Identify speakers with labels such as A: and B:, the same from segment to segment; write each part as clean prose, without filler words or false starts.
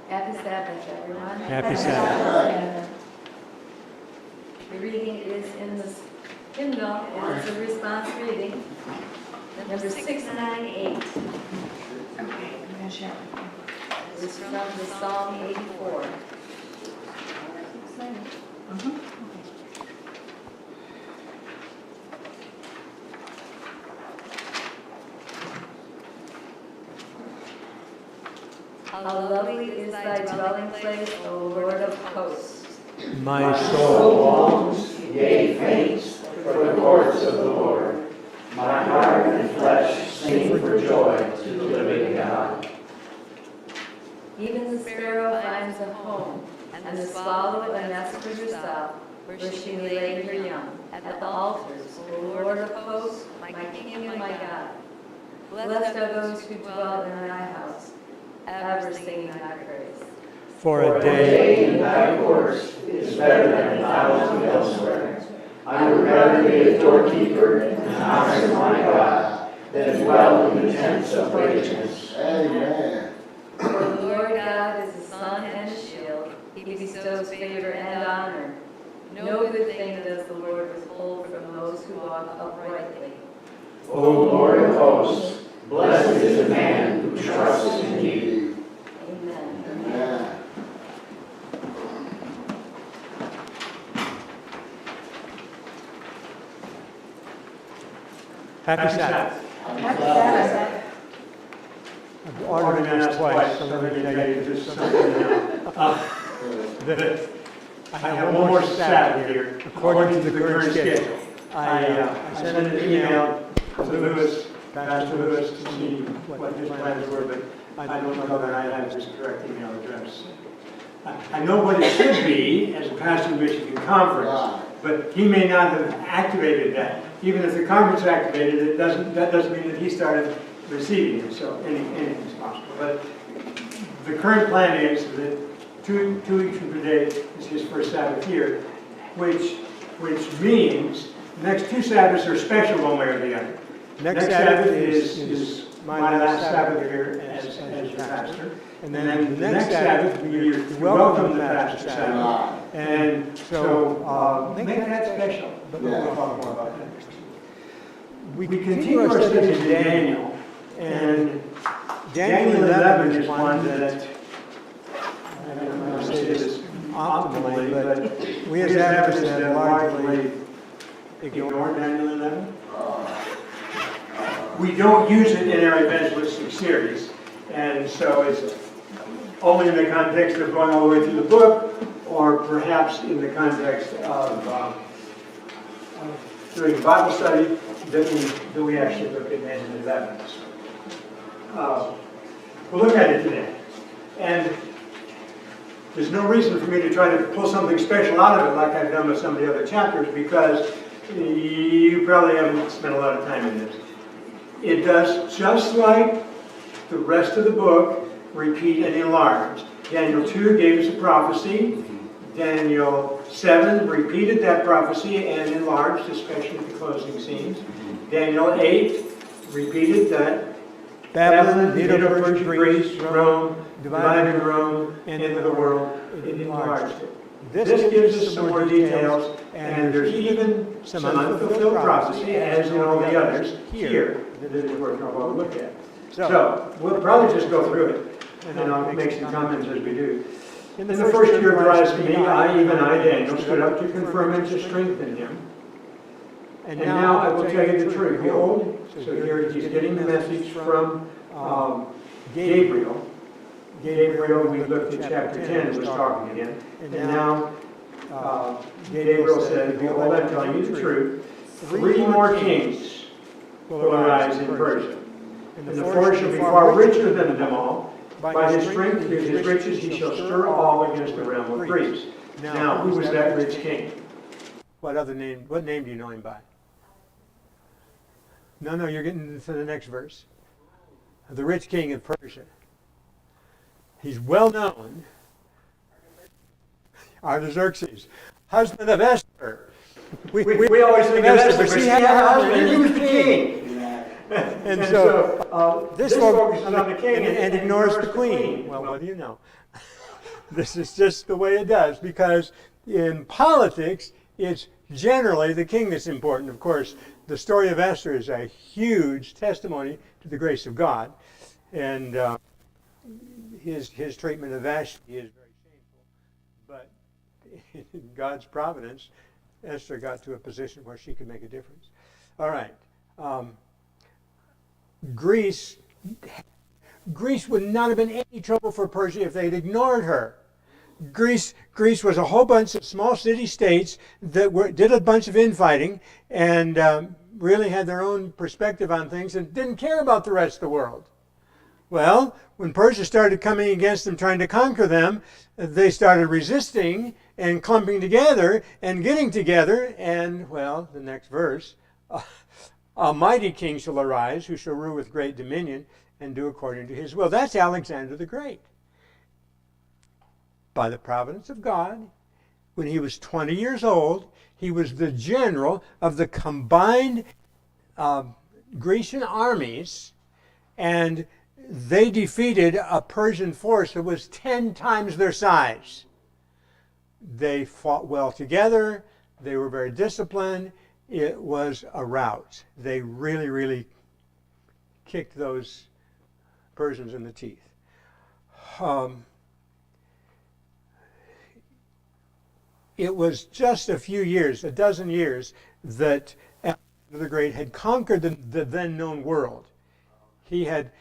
A: Happy Sabbath, everyone.
B: Happy Sabbath.
A: The reading is in the hymnal, and it's a response reading. Number 698.
C: Okay, I'm going to share.
A: It's from the Psalm 84. How lovely is thy dwelling place, O Lord of hosts.
B: My
D: soul longs, yea, faints, for the courts of the Lord. My heart and flesh sing for joy to the living God.
A: Even the sparrow finds a home, and the swallow a nest for herself, where she may lay her young. At the altars, O Lord of hosts, my King and my God. Blessed are those who dwell in thy house, ever singing thy praise.
B: For a
D: day
B: day
D: in thy courts is better than 1,000 elsewhere. I would rather be a doorkeeper in the house of my God than dwell in the tents of wickedness.
E: Amen.
A: For the Lord God is a sun and a shield. He bestows favor and honor. No good thing does the Lord withhold from those who walk uprightly.
D: O Lord of hosts, blessed is the man who trusts in you.
A: Amen.
E: Amen.
B: Happy Sabbath.
E: Happy Sabbath.
B: I've organized twice, so let me tell you just something now. I have one more Sabbath here, according to the current schedule. I sent an email to Lewis, Pastor Lewis, to see what his plans were, but I don't know that I have his correct email address. I know what it should be as a pastor of Michigan Conference, but he may not have activated that. Even if the conference activated it, that doesn't mean that he started receiving it, so anything's possible. But the current plan is that two weeks from today is his first Sabbath here, which means the next two Sabbaths are special one way or the other. Next Sabbath is my last Sabbath here as your pastor. And then the next Sabbath will be your welcome to Pastor Sabbath. And so make that special. But we'll talk more about that next week. We continue our studies in Daniel. And Daniel 11 is one that, I don't know how to say this optimally, but we as Adventists have largely ignored Daniel 11. We don't use it in our evangelistic series, and so it's only in the context of going all the way through the book, or perhaps in the context of doing a Bible study that we actually look at Daniel 11. We'll look at it today, and there's no reason for me to try to pull something special out of it like I've done with some of the other chapters, because you probably haven't spent a lot of time in this. It does, just like the rest of the book, repeat and enlarge. Daniel 2 gave us a prophecy. Daniel 7 repeated that prophecy and enlarged, especially the closing scenes. Daniel 8 repeated that. Babylon, Medo-Persia, Greece, Rome, divided Rome, end of the world, it enlarged it. This gives us some more details, and there's even some unfulfilled prophecy, as in all the others, here, that is worth our while to look at. So, we'll probably just go through it, and I'll make some comments as we do. In the first year of blasphemy, I, Daniel, stood up to confirm and to strengthen him. And now I will tell you the truth. Behold, so here he's getting the message from Gabriel. Gabriel, we looked at chapter 10, was talking again. And now Gabriel said, behold, I'm telling you the truth. 3 more kings will arise in Persia. And the fourth shall be far richer than them all. By his strength, through his riches, he shall stir all against the realm of Greece. Now, who was that rich king? What name do you know him by? No, you're getting to the next verse. The rich king of Persia. He's well known. Artaxerxes, husband of Esther. We always think of Esther, but she had a husband, and he was the king. And so this focuses on the king and ignores the queen. Well, what do you know? This is just the way it does, because in politics, it's generally the king that's important. Of course, the story of Esther is a huge testimony to the grace of God, and his treatment of Vashti is very shameful. But in God's providence, Esther got to a position where she could make a difference. All right. Greece would not have been any trouble for Persia if they'd ignored her. Greece was a whole bunch of small city-states that did a bunch of infighting and really had their own perspective on things and didn't care about the rest of the world. Well, when Persia started coming against them, trying to conquer them, they started resisting and clumping together and getting together. And, well, the next verse, a mighty king shall arise who shall rule with great dominion and do according to his will. That's Alexander the Great. By the providence of God, when he was 20 years old, he was the general of the combined Grecian armies, and they defeated a Persian force that was 10 times their size. They fought well together. They were very disciplined. It was a rout. They really, really kicked those Persians in the teeth. It was just a few years, a dozen years, that Alexander the Great had conquered the then known world. He had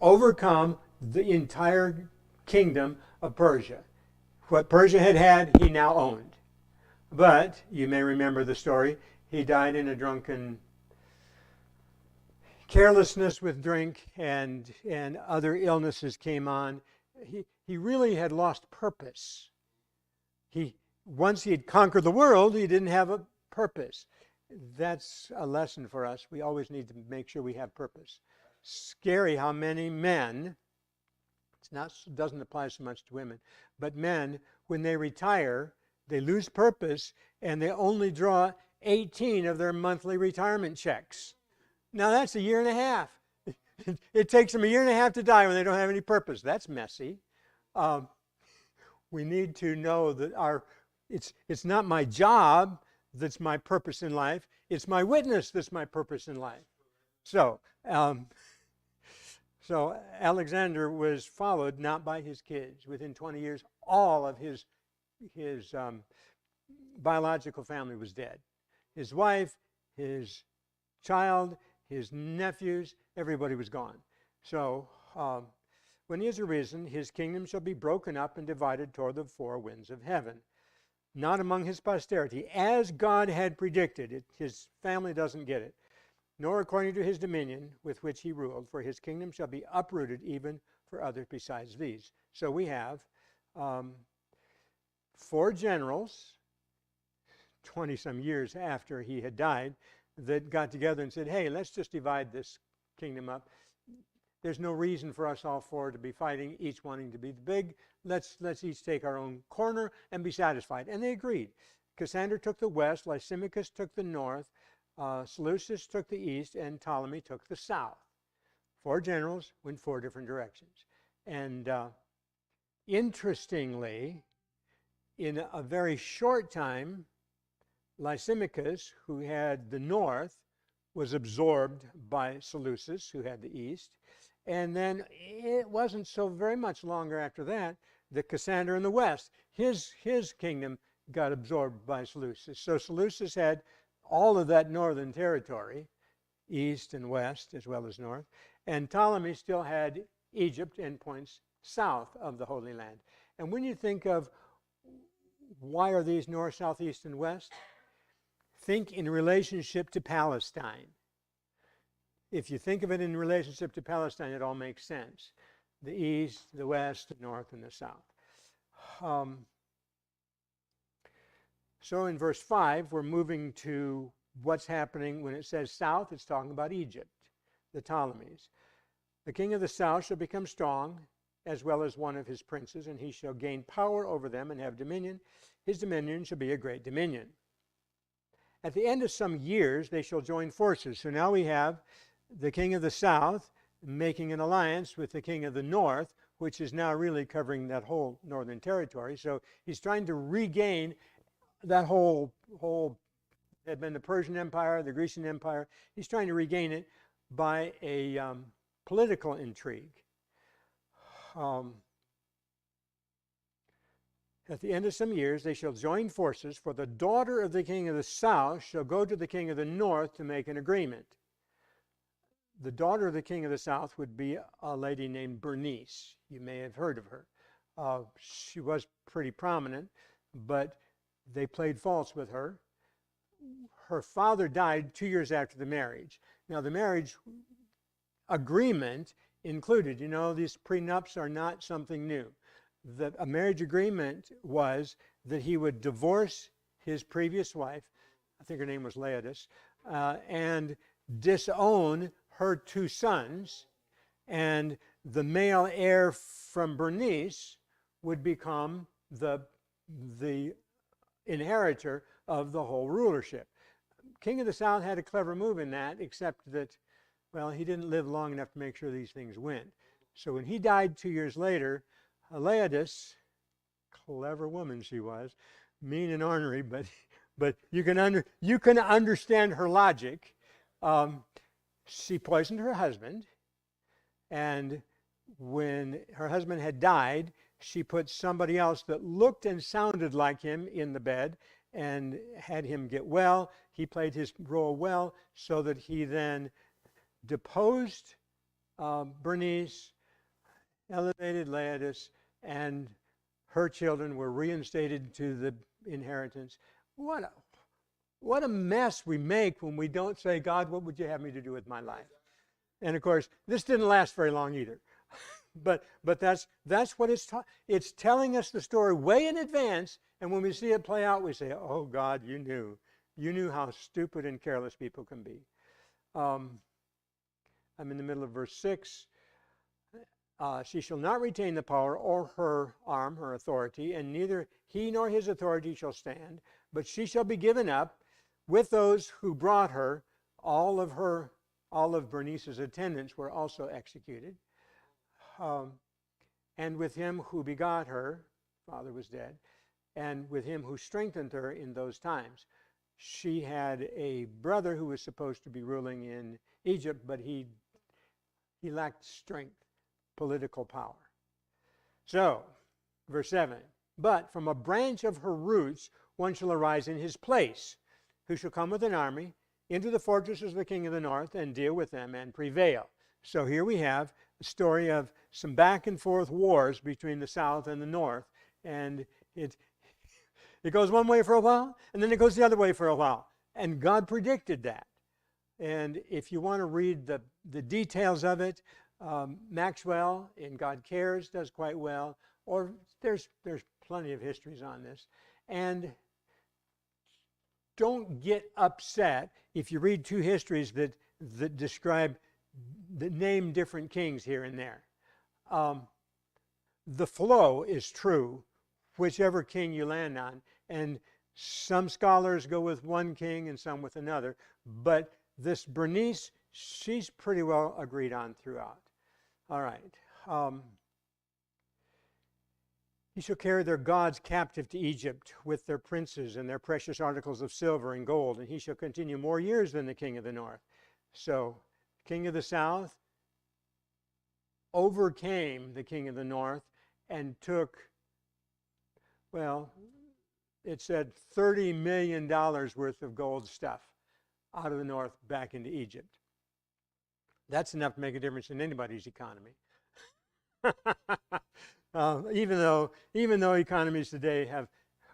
B: overcome the entire kingdom of Persia. What Persia had, he now owned. But, you may remember the story, he died in a drunken carelessness with drink, and other illnesses came on. He really had lost purpose. Once he had conquered the world, he didn't have a purpose. That's a lesson for us. We always need to make sure we have purpose. Scary how many men, doesn't apply so much to women, but men, when they retire, they lose purpose and they only draw 18 of their monthly retirement checks. Now that's a year and a half. It takes them a year and a half to die when they don't have any purpose. That's messy. We need to know that it's not my job that's my purpose in life. It's my witness that's my purpose in life. So Alexander was followed not by his kids. Within 20 years, all of his biological family was dead. His wife, his child, his nephews, everybody was gone. So when he is arisen, his kingdom shall be broken up and divided toward the four winds of heaven, not among his posterity, as God had predicted. His family doesn't get it. Nor according to his dominion with which he ruled, for his kingdom shall be uprooted even for others besides these. So we have 4 generals, 20-some years after he had died, that got together and said, hey, let's just divide this kingdom up. There's no reason for us all 4 to be fighting, each wanting to be the big. Let's each take our own corner and be satisfied. And they agreed. Cassander took the west, Lysimachus took the north, Seleucus took the east, and Ptolemy took the south. 4 generals went 4 different directions. And interestingly, in a very short time, Lysimachus, who had the north, was absorbed by Seleucus, who had the east. And then it wasn't so very much longer after that Cassander in the west, his kingdom got absorbed by Seleucus. So Seleucus had all of that northern territory, east and west as well as north, and Ptolemy still had Egypt and points south of the Holy Land. And when you think of why are these north, south, east, and west, think in relationship to Palestine. If you think of it in relationship to Palestine, it all makes sense. The east, the west, the north, and the south. So in verse 5, we're moving to what's happening when it says south. It's talking about Egypt, the Ptolemies. The king of the south shall become strong, as well as one of his princes, and he shall gain power over them and have dominion. His dominion shall be a great dominion. At the end of some years, they shall join forces. So now we have the king of the south making an alliance with the king of the north, which is now really covering that whole northern territory. So he's trying to regain that whole had been the Persian Empire, the Grecian Empire. He's trying to regain it by a political intrigue. At the end of some years, they shall join forces, for the daughter of the king of the south shall go to the king of the north to make an agreement. The daughter of the king of the south would be a lady named Bernice. You may have heard of her. She was pretty prominent, but they played false with her. Her father died 2 years after the marriage. Now, the marriage agreement included, these prenups are not something new. A marriage agreement was that he would divorce his previous wife, I think her name was Laodice, and disown her 2 sons, and the male heir from Bernice would become the inheritor of the whole rulership. King of the South had a clever move in that, except that, well, he didn't live long enough to make sure these things went. So when he died 2 years later, Laodice, clever woman she was, mean and ornery, but you can understand her logic. She poisoned her husband, and when her husband had died, she put somebody else that looked and sounded like him in the bed and had him get well. He played his role well, so that he then deposed Bernice, elevated Laodice, and her children were reinstated to the inheritance. What a mess we make when we don't say, God, what would you have me to do with my life? And of course, this didn't last very long either. but that's what it's telling us the story way in advance, and when we see it play out, we say, oh God, you knew how stupid and careless people can be. I'm in the middle of verse 6. She shall not retain the power or her arm, her authority, and neither he nor his authority shall stand, but she shall be given up with those who brought her. All of Bernice's attendants were also executed. And with him who begot her, father was dead, and with him who strengthened her in those times. She had a brother who was supposed to be ruling in Egypt, but he lacked strength, political power. So, verse 7, but from a branch of her roots one shall arise in his place, who shall come with an army into the fortresses of the king of the north and deal with them and prevail. So here we have a story of some back and forth wars between the south and the north, and it goes one way for a while, and then it goes the other way for a while. And God predicted that. And if you want to read the details of it, Maxwell in God Cares does quite well, or there's plenty of histories on this. And don't get upset if you read 2 histories that name different kings here and there. The flow is true, whichever king you land on, and some scholars go with one king and some with another, but this Bernice, she's pretty well agreed on throughout. All right. He shall carry their gods captive to Egypt with their princes and their precious articles of silver and gold, and he shall continue more years than the king of the north. So, king of the south overcame the king of the north and took, well, it said $30 million worth of gold stuff out of the north back into Egypt. That's enough to make a difference in anybody's economy. Even though economies today have,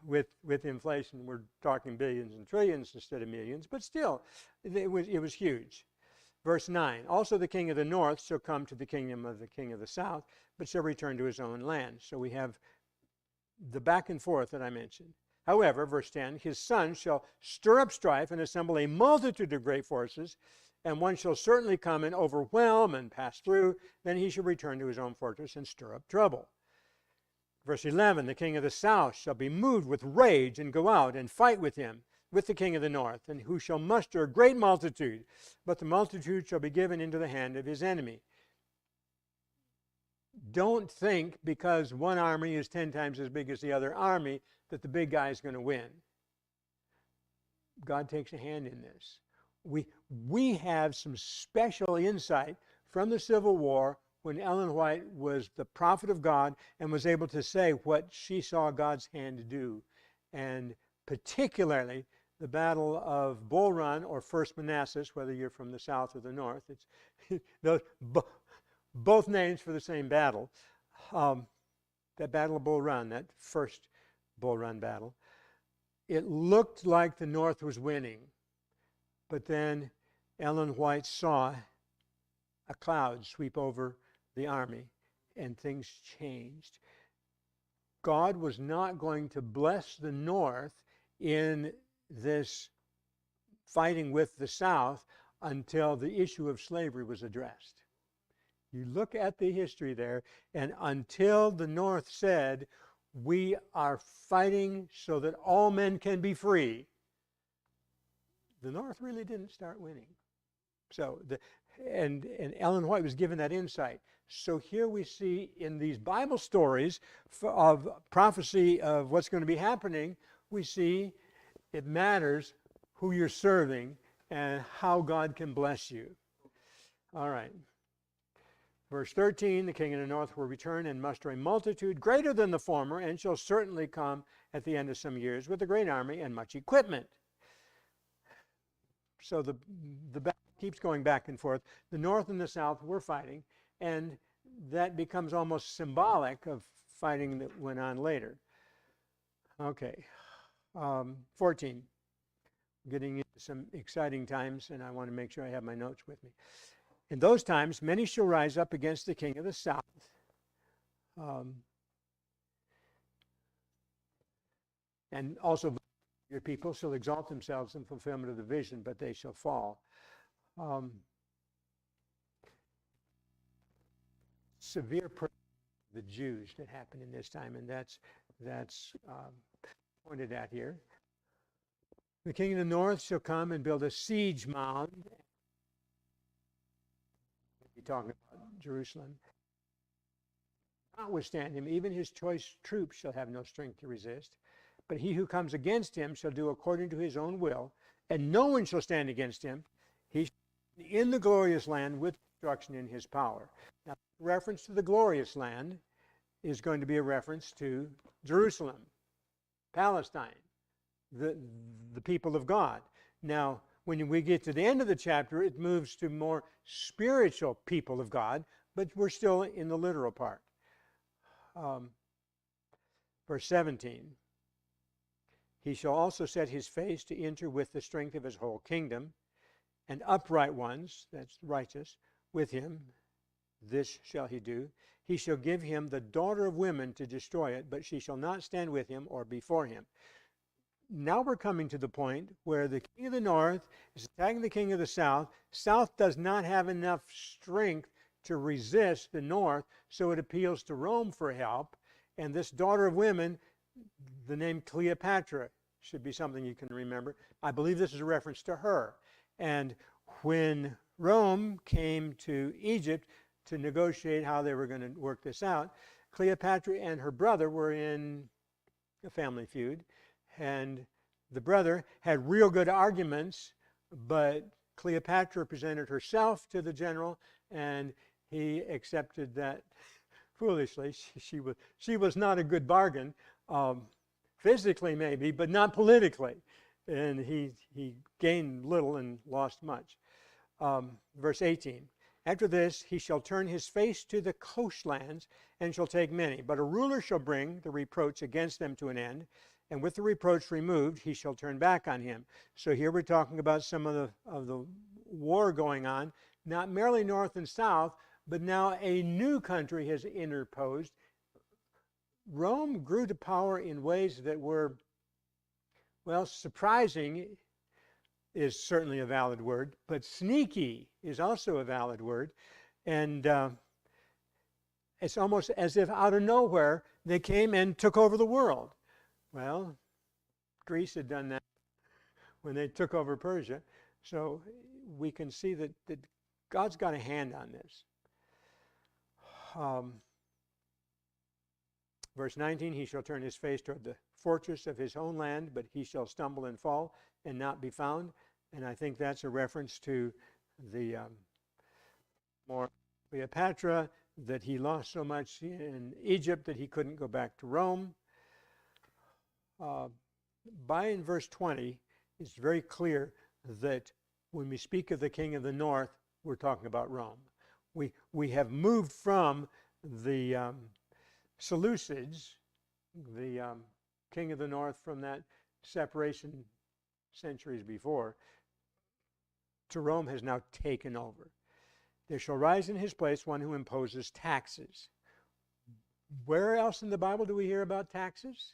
B: with inflation, we're talking billions and trillions instead of millions, but still, it was huge. Verse 9, also the king of the north shall come to the kingdom of the king of the south, but shall return to his own land. So we have the back and forth that I mentioned. However, verse 10, his son shall stir up strife and assemble a multitude of great forces, and one shall certainly come and overwhelm and pass through. Then he shall return to his own fortress and stir up trouble. Verse 11, the king of the south shall be moved with rage and go out and fight with him, with the king of the north, and who shall muster a great multitude, but the multitude shall be given into the hand of his enemy. don't think because one army is 10 times as big as the other army that the big guy is going to win. God takes a hand in this. We have some special insight from the Civil War when Ellen White was the prophet of God and was able to say what she saw God's hand do. And particularly the Battle of Bull Run or First Manassas, whether you're from the south or the north, it's both names for the same battle. That Battle of Bull Run, that first Bull Run battle, it looked like the North was winning. But then Ellen White saw a cloud sweep over the army, and things changed. God was not going to bless the North in this fighting with the South until the issue of slavery was addressed. You look at the history there, and until the North said, we are fighting so that all men can be free, the North really didn't start winning. So, and Ellen White was given that insight. So here we see in these Bible stories of prophecy of what's going to be happening, we see it matters who you're serving and how God can bless you. All right. Verse 13, the king of the north will return and muster a multitude greater than the former, and shall certainly come at the end of some years with a great army and much equipment. So the battle keeps going back and forth. The north and the south were fighting, and that becomes almost symbolic of fighting that went on later. Okay, 14. Getting into some exciting times, and I want to make sure I have my notes with me. In those times, many shall rise up against the king of the south. And also your people shall exalt themselves in fulfillment of the vision, but they shall fall. Severe the Jews that happened in this time, and that's pointed at here. The king of the north shall come and build a siege mound. We'll be talking about Jerusalem. Notwithstand him, even his choice troops shall have no strength to resist. But he who comes against him shall do according to his own will, and no one shall stand against him. He shall be in the glorious land with destruction in his power. Now, reference to the glorious land is going to be a reference to Jerusalem, Palestine, the people of God. Now, when we get to the end of the chapter, it moves to more spiritual people of God, but we're still in the literal part. Verse 17. He shall also set his face to enter with the strength of his whole kingdom, and upright ones, that's righteous, with him. This shall he do. He shall give him the daughter of women to destroy it, but she shall not stand with him or before him. Now we're coming to the point where the king of the north is attacking the king of the south. South does not have enough strength to resist the north, so it appeals to Rome for help. And this daughter of women, the name Cleopatra, should be something you can remember. I believe this is a reference to her. And when Rome came to Egypt to negotiate how they were going to work this out, Cleopatra and her brother were in a family feud. And the brother had real good arguments, but Cleopatra presented herself to the general, and he accepted that foolishly. She was not a good bargain, physically maybe, but not politically. And he gained little and lost much. Verse 18. After this, he shall turn his face to the coastlands and shall take many. But a ruler shall bring the reproach against them to an end, and with the reproach removed, he shall turn back on him. So here we're talking about some of the war going on, not merely north and south, but now a new country has interposed. Rome grew to power in ways that were, well, surprising is certainly a valid word, but sneaky is also a valid word. And it's almost as if out of nowhere they came and took over the world. Well, Greece had done that when they took over Persia. So we can see that God's got a hand on this. Verse 19, he shall turn his face toward the fortress of his own land, but he shall stumble and fall and not be found. And I think that's a reference to the more Cleopatra, that he lost so much in Egypt that he couldn't go back to Rome. By in verse 20, it's very clear that when we speak of the king of the north, we're talking about Rome. We have moved from the Seleucids, the king of the north, from that separation centuries before, to Rome has now taken over. There shall rise in his place one who imposes taxes. Where else in the Bible do we hear about taxes?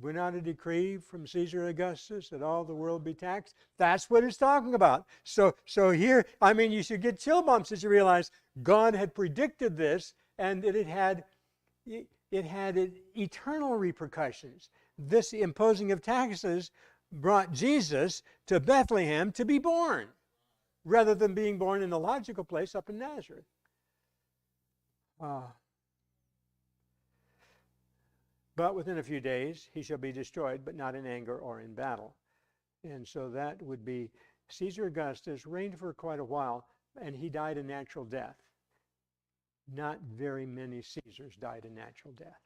B: We're not a decree from Caesar Augustus that all the world be taxed. That's what it's talking about. So here, I mean, you should get chill bumps as you realize God had predicted this, and that it had eternal repercussions. This imposing of taxes brought Jesus to Bethlehem to be born, rather than being born in a logical place up in Nazareth. But within a few days he shall be destroyed, but not in anger or in battle. And so that would be Caesar Augustus reigned for quite a while, and he died a natural death. Not very many Caesars died a natural death.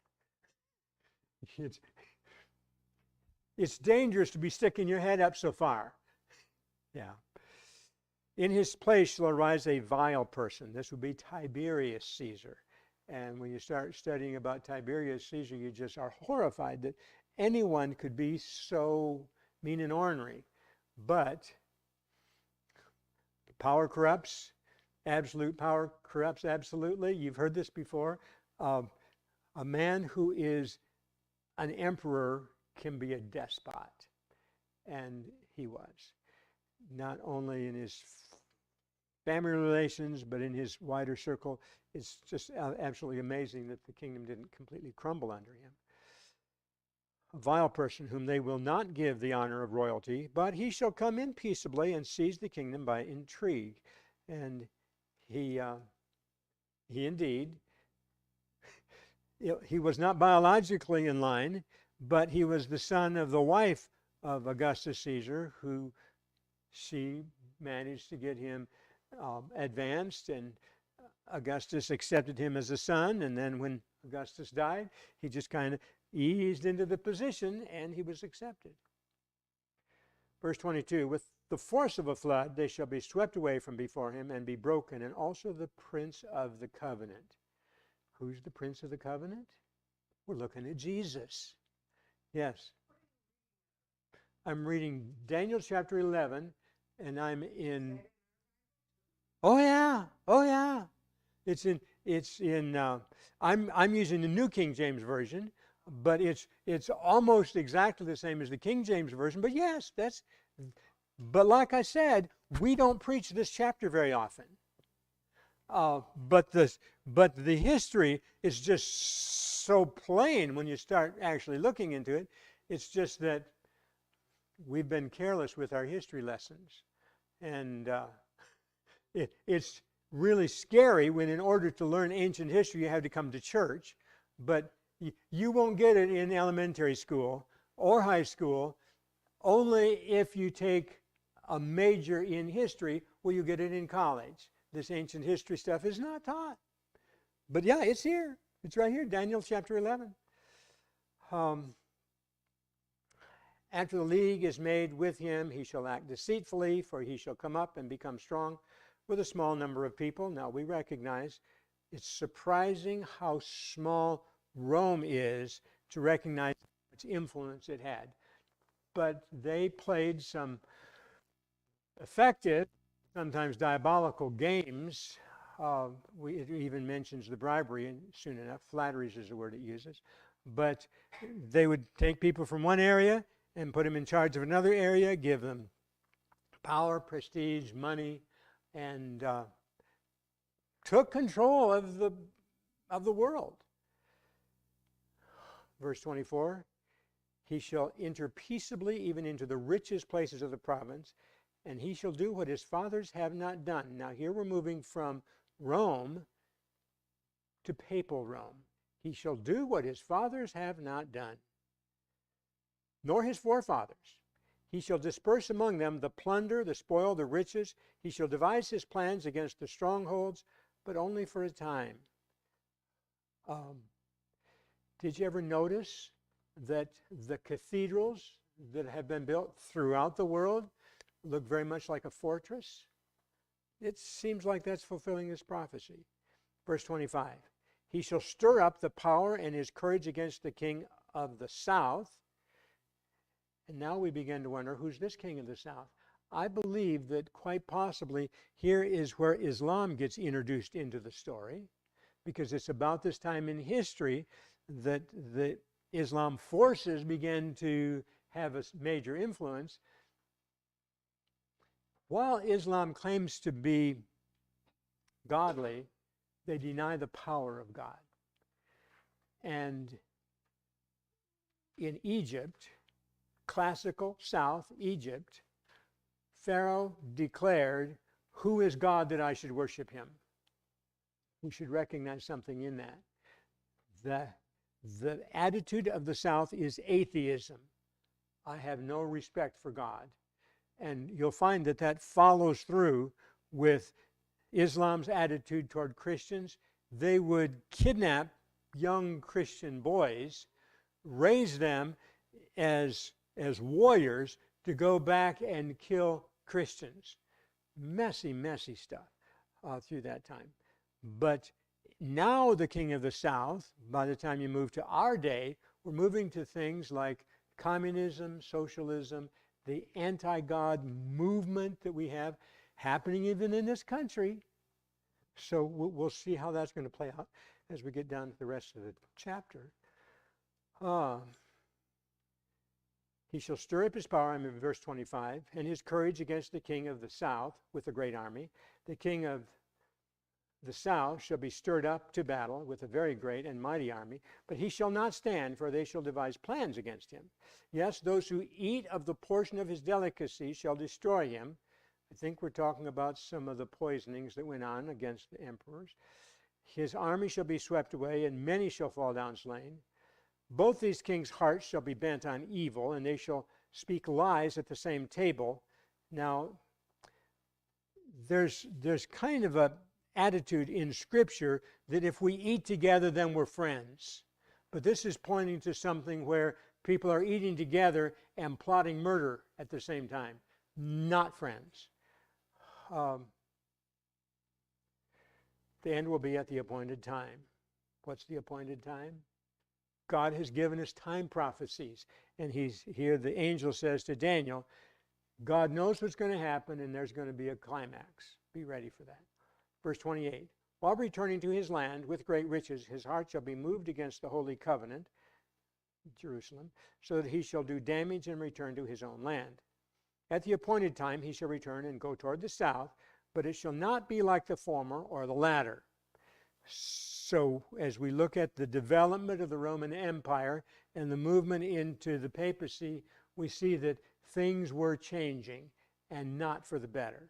B: It's dangerous to be sticking your head up so far. Yeah. In his place shall arise a vile person. This would be Tiberius Caesar. And when you start studying about Tiberius Caesar, you just are horrified that anyone could be so mean and ornery. But power corrupts. Absolute power corrupts absolutely. You've heard this before. A man who is an emperor can be a despot. And he was. Not only in his family relations, but in his wider circle. It's just absolutely amazing that the kingdom didn't completely crumble under him. A vile person whom they will not give the honor of royalty, but he shall come in peaceably and seize the kingdom by intrigue. And he indeed, he was not biologically in line, but he was the son of the wife of Augustus Caesar, who she managed to get him advanced, and Augustus accepted him as a son. And then when Augustus died, he just kind of eased into the position and he was accepted. Verse 22, with the force of a flood they shall be swept away from before him and be broken, and also the prince of the covenant. Who's the prince of the covenant? We're looking at Jesus. Yes. I'm reading Daniel chapter 11, and I'm in. Oh yeah. It's in. I'm using the New King James Version, but it's almost exactly the same as the King James Version. But yes, that's. But like I said, we don't preach this chapter very often. But the history is just so plain when you start actually looking into it. It's just that we've been careless with our history lessons, and it's really scary when, in order to learn ancient history, you have to come to church. But you won't get it in elementary school or high school. Only if you take a major in history will you get it in college. This ancient history stuff is not taught. But yeah, it's here. It's right here, Daniel chapter 11. After the league is made with him, he shall act deceitfully, for he shall come up and become strong with a small number of people. Now we recognize it's surprising how small Rome is to recognize its influence it had. But they played some effective, sometimes diabolical games. It even mentions the bribery, and soon enough, flatteries is the word it uses. But they would take people from one area and put them in charge of another area, give them power, prestige, money, and took control of the world. Verse 24, he shall enter peaceably even into the richest places of the province, and he shall do what his fathers have not done. Now here we're moving from Rome to papal Rome.
F: He shall do what his fathers have not done, nor his forefathers. He shall disperse among them the plunder, the spoil, the riches. He shall devise his plans against the strongholds, but only for a time. Did you ever notice that the cathedrals that have been built throughout the world look very much like a fortress? It seems like that's fulfilling this prophecy. Verse 25, he shall stir up the power and his courage against the king of the south. And now we begin to wonder, who's this king of the south? I believe that quite possibly here is where Islam gets introduced into the story, because it's about this time in history that the Islam forces began to have a major influence. While Islam claims to be godly, they deny the power of God. And in Egypt, classical South Egypt, Pharaoh declared, who is God that I should worship him? We should recognize something in that. The attitude of the South is atheism. I have no respect for God. And you'll find that that follows through with Islam's attitude toward Christians. They would kidnap young Christian boys, raise them as warriors to go back and kill Christians. Messy, messy stuff through that time. But now the king of the south, by the time you move to our day, we're moving to things like communism, socialism, the anti-God movement that we have happening even in this country. So we'll see how that's going to play out as we get down to the rest of the chapter. He shall stir up his power, I'm in verse 25, and his courage against the king of the south with a great army. The king of the south shall be stirred up to battle with a very great and mighty army, but he shall not stand, for they shall devise plans against him. Yes, those who eat of the portion of his delicacy shall destroy him. I think we're talking about some of the poisonings that went on against the emperors. His army shall be swept away, and many shall fall down slain. Both these kings' hearts shall be bent on evil, and they shall speak lies at the same table. Now, there's kind of a attitude in Scripture that if we eat together, then we're friends. But this is pointing to something where people are eating together and plotting murder at the same time. Not friends. The end will be at the appointed time. What's the appointed time? God has given us time prophecies. And here the angel says to Daniel, God knows what's going to happen, and there's going to be a climax. Be ready for that. Verse 28, while returning to his land with great riches, his heart shall be moved against the holy covenant, Jerusalem, so that he shall do damage and return to his own land. At the appointed time he shall return and go toward the south, but it shall not be like the former or the latter. So as we look at the development of the Roman Empire and the movement into the papacy, we see that things were changing and not for the better.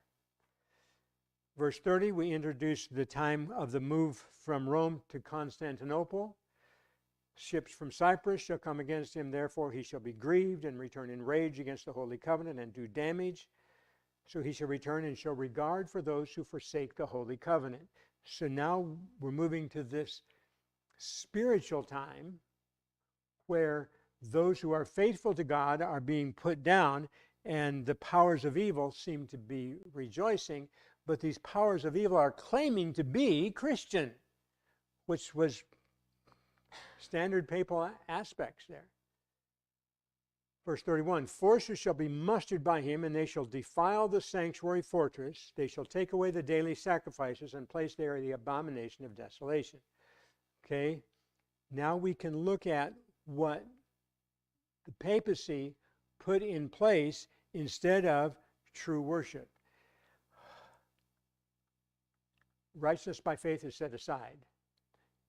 F: Verse 30, we introduce the time of the move from Rome to Constantinople. Ships from Cyprus shall come against him, therefore he shall be grieved and return in rage against the holy covenant and do damage. So he shall return and show regard for those who forsake the holy covenant. So now we're moving to this spiritual time where those who are faithful to God are being put down, and the powers of evil seem to be rejoicing. But these powers of evil are claiming to be Christian, which was standard papal aspects there. Verse 31, forces shall be mustered by him, and they shall defile the sanctuary fortress. They shall take away the daily sacrifices and place there the abomination of desolation. Okay, now we can look at what the papacy put in place instead of true worship. Righteousness by faith is set aside.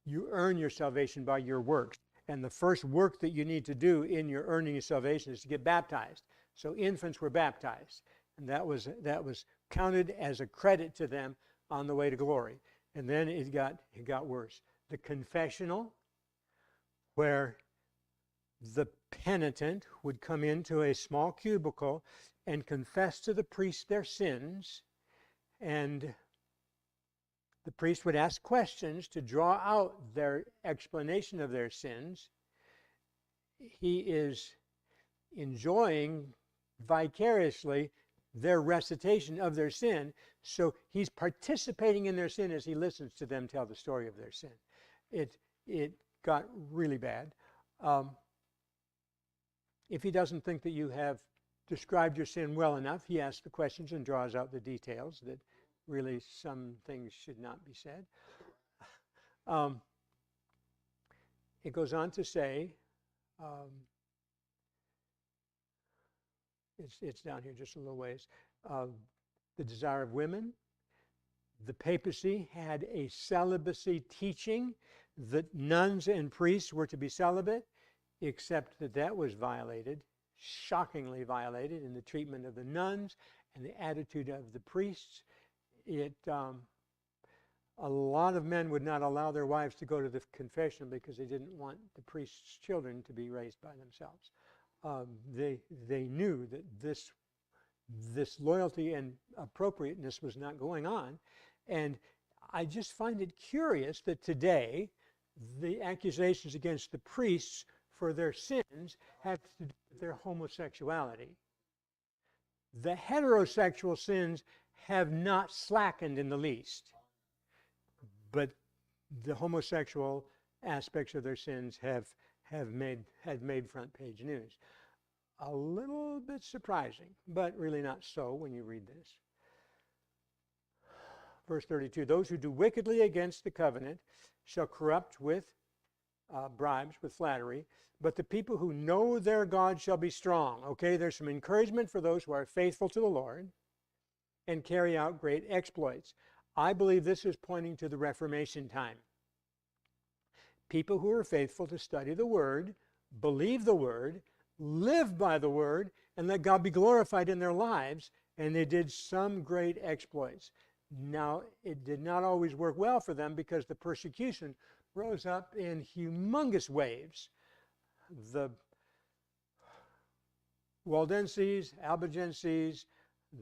F: You earn your salvation by your works. And the first work that you need to do in your earning your salvation is to get baptized. So infants were baptized. And that was counted as a credit to them on the way to glory. And then it got worse. The confessional where the penitent would come into a small cubicle and confess to the priest their sins, and the priest would ask questions to draw out their explanation of their sins. He is enjoying vicariously their recitation of their sin, so he's participating in their sin as he listens to them tell the story of their sin. It got really bad. If he doesn't think that you have described your sin well enough, he asks the questions and draws out the details that really some things should not be said. It goes on to say, it's down here just a little ways, the desire of women. The papacy had a celibacy teaching that nuns and priests were to be celibate, except that that was violated, shockingly violated, in the treatment of the nuns and the attitude of the priests. A lot of men would not allow their wives to go to the confession because they didn't want the priest's children to be raised by themselves. They knew that this loyalty and appropriateness was not going on. And I just find it curious that today the accusations against the priests for their sins have to do with their homosexuality. The heterosexual sins have not slackened in the least, but the homosexual aspects of their sins had made front page news. A little bit surprising, but really not so when you read this. Verse 32, those who do wickedly against the covenant shall corrupt with bribes, with flattery, but the people who know their God shall be strong. Okay, there's some encouragement for those who are faithful to the Lord and carry out great exploits. I believe this is pointing to the Reformation time. People who are faithful to study the Word, believe the Word, live by the Word, and let God be glorified in their lives, and they did some great exploits. Now, it did not always work well for them because the persecution rose up in humongous waves. The Waldenses, Albigenses,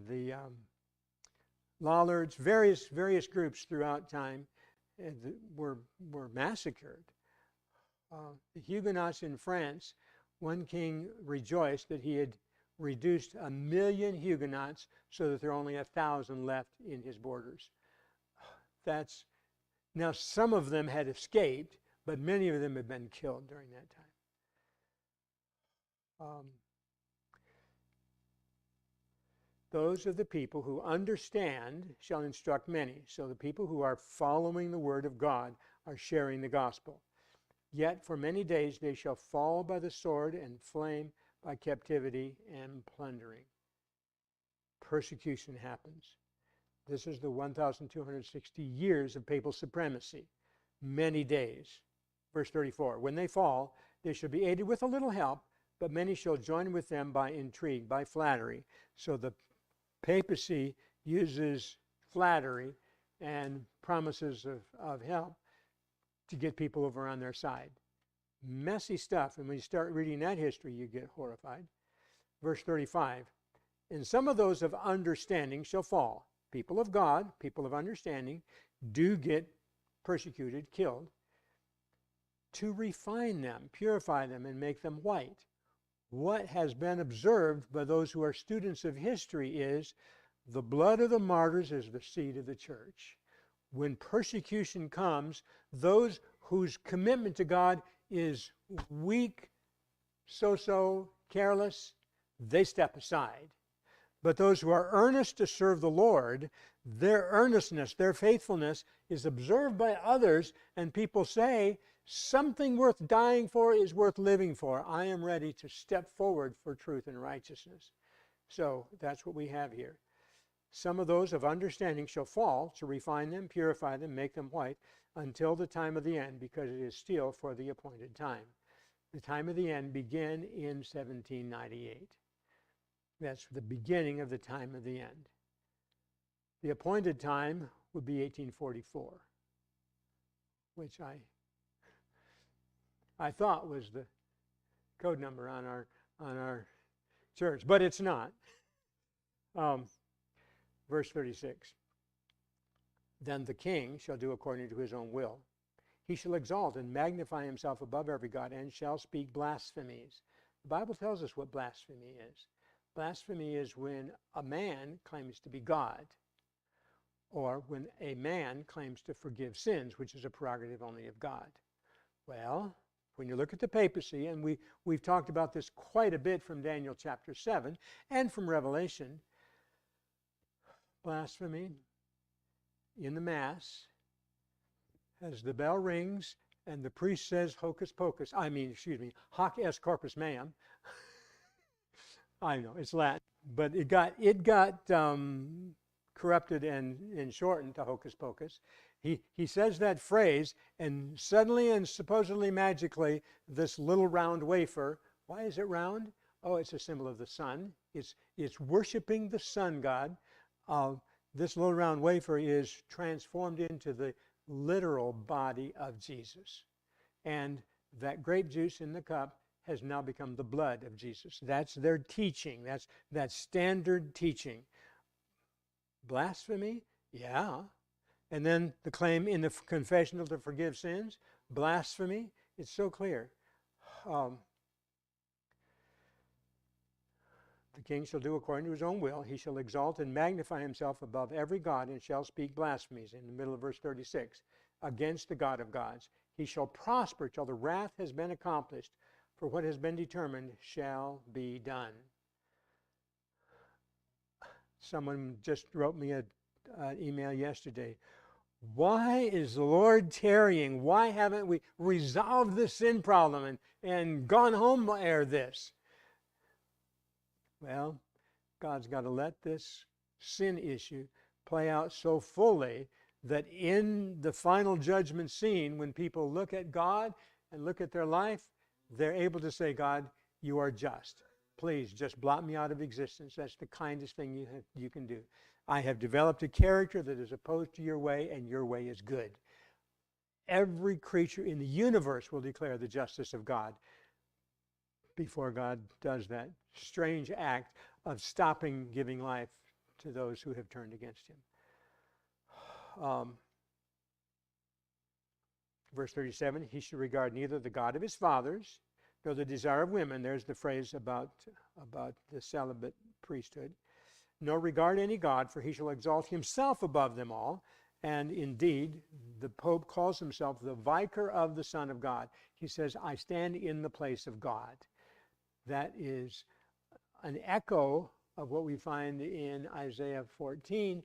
F: the Lollards, various groups throughout time were massacred. The Huguenots in France, one king rejoiced that he had reduced 1 million Huguenots so that there are only 1,000 left in his borders. Now some of them had escaped, but many of them had been killed during that time. Those are the people who understand shall instruct many. So the people who are following the word of God are sharing the gospel. Yet for many days they shall fall by the sword and flame by captivity and plundering. Persecution happens. This is the 1,260 years of papal supremacy. Many days. Verse 34, when they fall, they shall be aided with a little help, but many shall join with them by intrigue, by flattery. So the papacy uses flattery and promises of help to get people over on their side. Messy stuff, and when you start reading that history, you get horrified. Verse 35, and some of those of understanding shall fall. People of God, people of understanding, do get persecuted, killed, to refine them, purify them, and make them white. What has been observed by those who are students of history is the blood of the martyrs is the seed of the church. When persecution comes, those whose commitment to God is weak, so-so, careless, they step aside. But those who are earnest to serve the Lord, their earnestness, their faithfulness is observed by others, and people say, something worth dying for is worth living for. I am ready to step forward for truth and righteousness. So that's what we have here. Some of those of understanding shall fall, to refine them, purify them, make them white, until the time of the end, because it is still for the appointed time. The time of the end began in 1798. That's the beginning of the time of the end. The appointed time would be 1844, which I thought was the code number on our church, but it's not. Verse 36. Then the king shall do according to his own will. He shall exalt and magnify himself above every god, and shall speak blasphemies. The Bible tells us what blasphemy is. Blasphemy is when a man claims to be God, or when a man claims to forgive sins, which is a prerogative only of God. Well, when you look at the papacy, and we've talked about this quite a bit from Daniel chapter 7 and from Revelation, blasphemy in the Mass, as the bell rings and the priest says hoc est corpus meum. I know, it's Latin, but it got corrupted and shortened to hocus pocus. He says that phrase, and suddenly and supposedly magically, this little round wafer, why is it round? Oh, it's a symbol of the sun. It's worshiping the sun god. This little round wafer is transformed into the literal body of Jesus. And that grape juice in the cup has now become the blood of Jesus. That's their teaching. That's standard teaching. Blasphemy? Yeah. And then the claim in the confessional to forgive sins? Blasphemy? It's so clear. The king shall do according to his own will. He shall exalt and magnify himself above every god, and shall speak blasphemies, in the middle of verse 36, against the God of gods. He shall prosper till the wrath has been accomplished, for what has been determined shall be done. Someone just wrote me an email yesterday. Why is the Lord tarrying? Why haven't we resolved the sin problem and gone home ere this? Well, God's got to let this sin issue play out so fully that in the final judgment scene, when people look at God and look at their life, they're able to say, God, you are just. Please just blot me out of existence. That's the kindest thing you can do. I have developed a character that is opposed to your way, and your way is good. Every creature in the universe will declare the justice of God before God does that strange act of stopping giving life to those who have turned against him. Verse 37, he should regard neither the God of his fathers nor the desire of women. There's the phrase about the celibate priesthood. Nor regard any God, for he shall exalt himself above them all. And indeed, the Pope calls himself the vicar of the Son of God. He says, I stand in the place of God. That is an echo of what we find in Isaiah 14.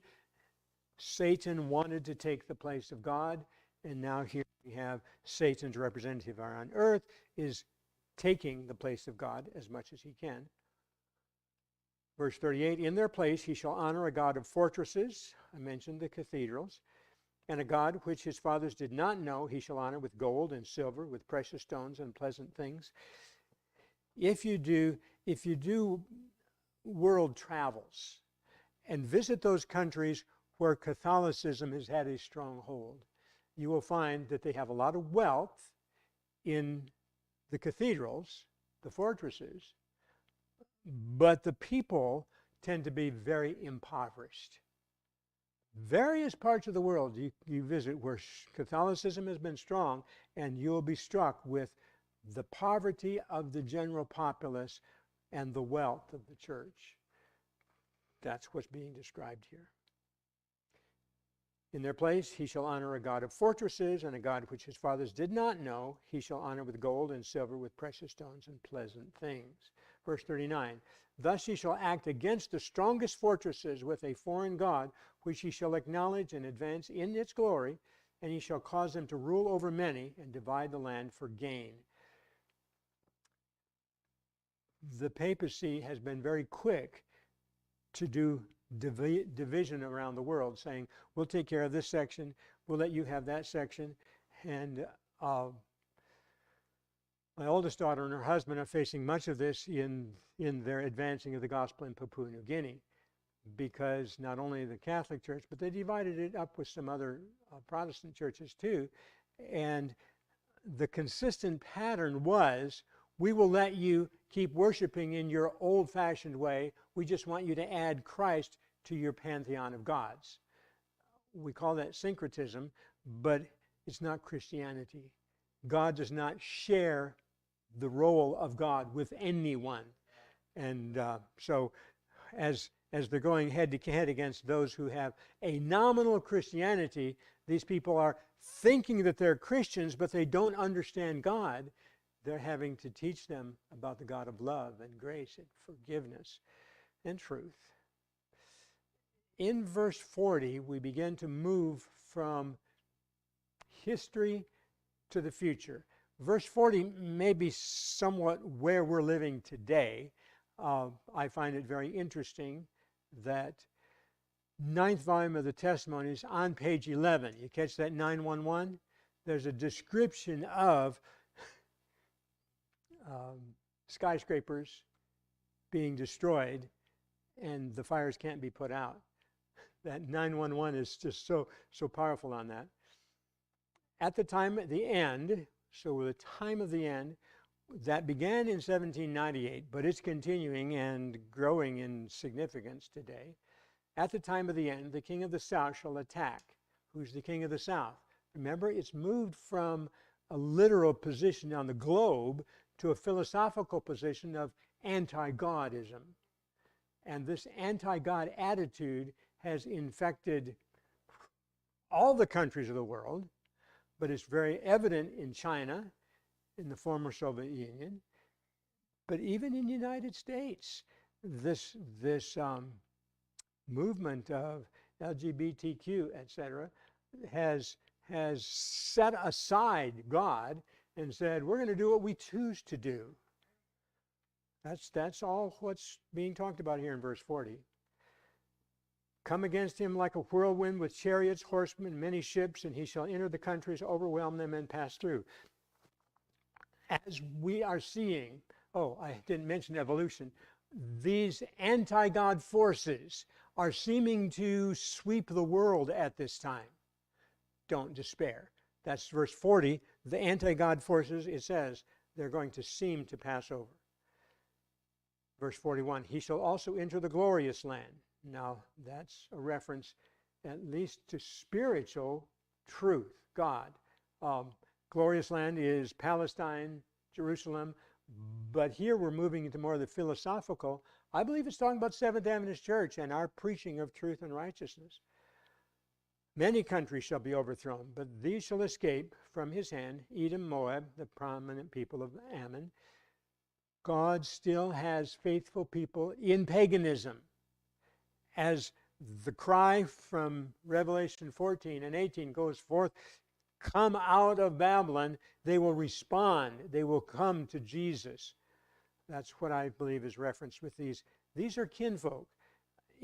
F: Satan wanted to take the place of God, and now here we have Satan's representative on earth is taking the place of God as much as he can. Verse 38, in their place he shall honor a God of fortresses, I mentioned the cathedrals, and a God which his fathers did not know he shall honor with gold and silver, with precious stones and pleasant things. If you do world travels and visit those countries where Catholicism has had a strong hold, you will find that they have a lot of wealth in the cathedrals, the fortresses, but the people tend to be very impoverished. Various parts of the world you visit where Catholicism has been strong, and you'll be struck with the poverty of the general populace and the wealth of the church. That's what's being described here. In their place he shall honor a God of fortresses, and a God which his fathers did not know he shall honor with gold and silver, with precious stones and pleasant things. Verse 39, thus he shall act against the strongest fortresses with a foreign god, which he shall acknowledge and advance in its glory, and he shall cause them to rule over many and divide the land for gain. The papacy has been very quick to do division around the world, saying, we'll take care of this section, we'll let you have that section. And my oldest daughter and her husband are facing much of this in their advancing of the gospel in Papua New Guinea, because not only the Catholic Church, but they divided it up with some other Protestant churches too. And the consistent pattern was, we will let you keep worshiping in your old-fashioned way. We just want you to add Christ to your pantheon of gods. We call that syncretism, but it's not Christianity. God does not share the role of God with anyone. And so as they're going head-to-head against those who have a nominal Christianity, these people are thinking that they're Christians, but they don't understand God. They're having to teach them about the God of love and grace and forgiveness and truth. In verse 40, we begin to move from history to the future. Verse 40 may be somewhat where we're living today. I find it very interesting that 9th volume of the Testimonies on page 11, you catch that 911? There's a description of skyscrapers being destroyed and the fires can't be put out. That 911 is just so powerful on that. At the time of the end, so the time of the end, that began in 1798, but it's continuing and growing in significance today. At the time of the end, the king of the south shall attack. Who's the king of the south? Remember, it's moved from a literal position on the globe to a philosophical position of anti-Godism. And this anti-God attitude has infected all the countries of the world, but it's very evident in China, in the former Soviet Union, but even in the United States. This movement of LGBTQ, etc., has set aside God and said, we're going to do what we choose to do. That's all what's being talked about here in verse 40. Come against him like a whirlwind with chariots, horsemen, many ships, and he shall enter the countries, overwhelm them, and pass through. As we are seeing, I didn't mention evolution, these anti-God forces are seeming to sweep the world at this time. Don't despair. That's verse 40. The anti-God forces, it says, they're going to seem to pass over. Verse 41, he shall also enter the glorious land. Now, that's a reference at least to spiritual truth, God. Glorious land is Palestine, Jerusalem, but here we're moving into more of the philosophical. I believe it's talking about Seventh Adventist Church and our preaching of truth and righteousness. Many countries shall be overthrown, but these shall escape from his hand, Edom, Moab, the prominent people of Ammon. God still has faithful people in paganism. As the cry from Revelation 14 and 18 goes forth, come out of Babylon, they will respond. They will come to Jesus. That's what I believe is referenced with these. These are kinfolk.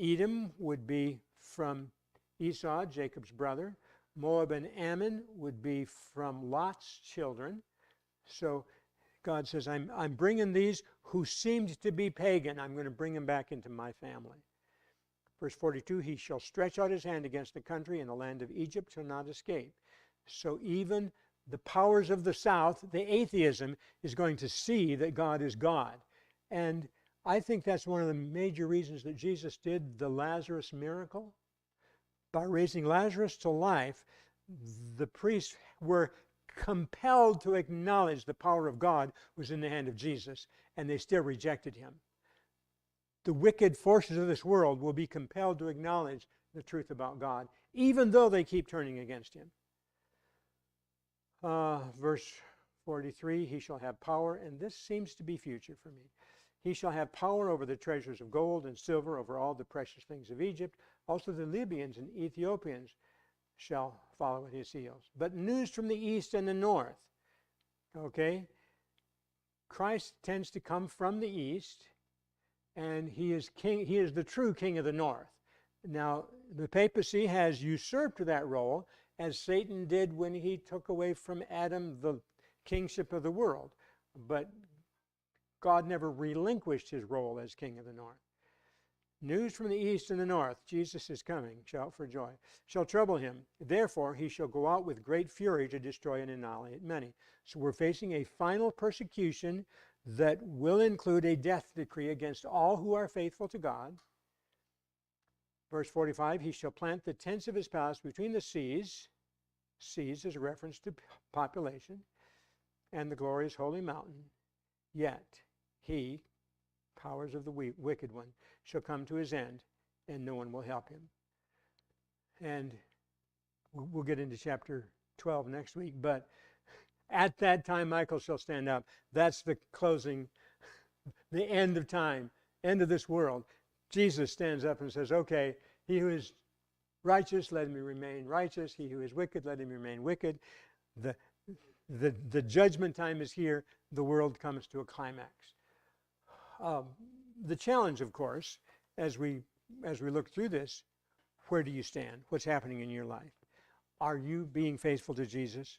F: Edom would be from Esau, Jacob's brother. Moab and Ammon would be from Lot's children. So God says, I'm bringing these who seemed to be pagan. I'm going to bring them back into my family. Verse 42, he shall stretch out his hand against the country, and the land of Egypt shall not escape. So even the powers of the south, the atheism, is going to see that God is God. And I think that's one of the major reasons that Jesus did the Lazarus miracle. By raising Lazarus to life, the priests were compelled to acknowledge the power of God was in the hand of Jesus, and they still rejected him. The wicked forces of this world will be compelled to acknowledge the truth about God, even though they keep turning against him. Verse 43, he shall have power, and this seems to be future for me. He shall have power over the treasures of gold and silver, over all the precious things of Egypt. Also the Libyans and Ethiopians shall follow at his heels. But news from the east and the north. Okay? Christ tends to come from the east, and he is king. He is the true king of the north. Now, the papacy has usurped that role, as Satan did when he took away from Adam the kingship of the world. But God never relinquished his role as king of the north. News from the east and the north, Jesus is coming, shout for joy, shall trouble him. Therefore he shall go out with great fury to destroy and annihilate many. So we're facing a final persecution that will include a death decree against all who are faithful to God. Verse 45, he shall plant the tents of his palace between the seas. Seas is a reference to population. And the glorious holy mountain. Yet he, powers of the wicked one, shall come to his end, and no one will help him. And we'll get into chapter 12 next week, but at that time Michael shall stand up. That's the closing, the end of time, end of this world. Jesus stands up and says, okay, he who is righteous, let him remain righteous. He who is wicked, let him remain wicked. The judgment time is here. The world comes to a climax. The challenge, of course, as we look through this, where do you stand? What's happening in your life? Are you being faithful to Jesus?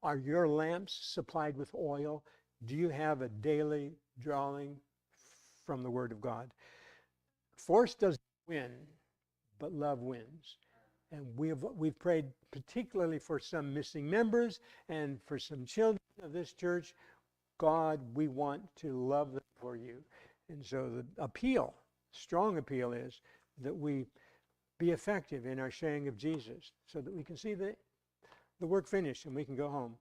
F: Are your lamps supplied with oil? Do you have a daily drawing from the Word of God? Force doesn't win, but love wins. And we've prayed particularly for some missing members and for some children of this church. God, we want to love them for you. And so the appeal, strong appeal, is that we be effective in our sharing of Jesus so that we can see the work finished and we can go home.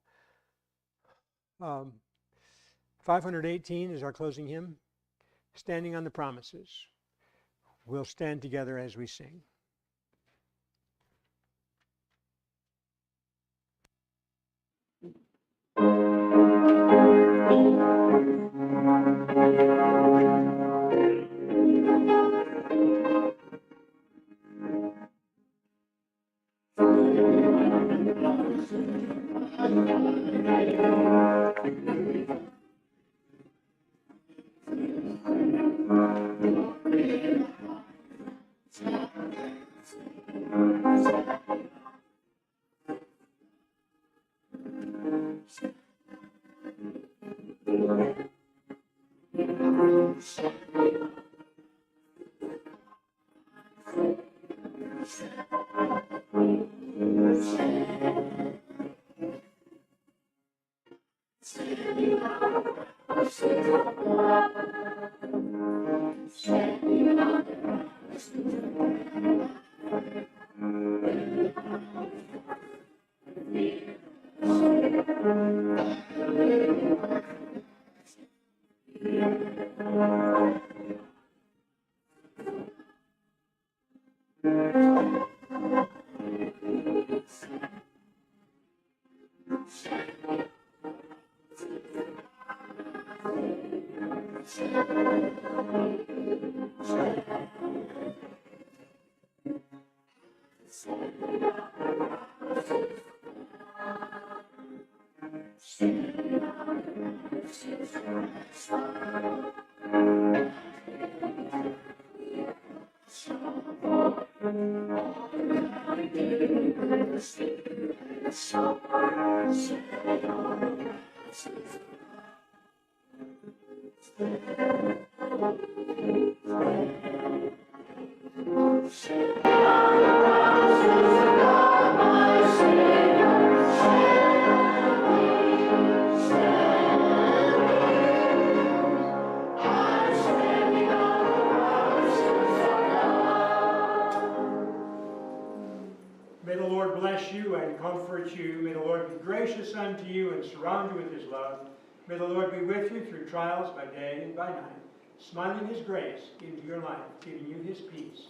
F: 518 is our closing hymn, Standing on the Promises. We'll stand together as we sing.
B: May the Lord bless you and comfort you. May the Lord be gracious unto you and surround you with his love. May the Lord be with you through trials by day and by night, smiling his grace into your life, giving you his peace.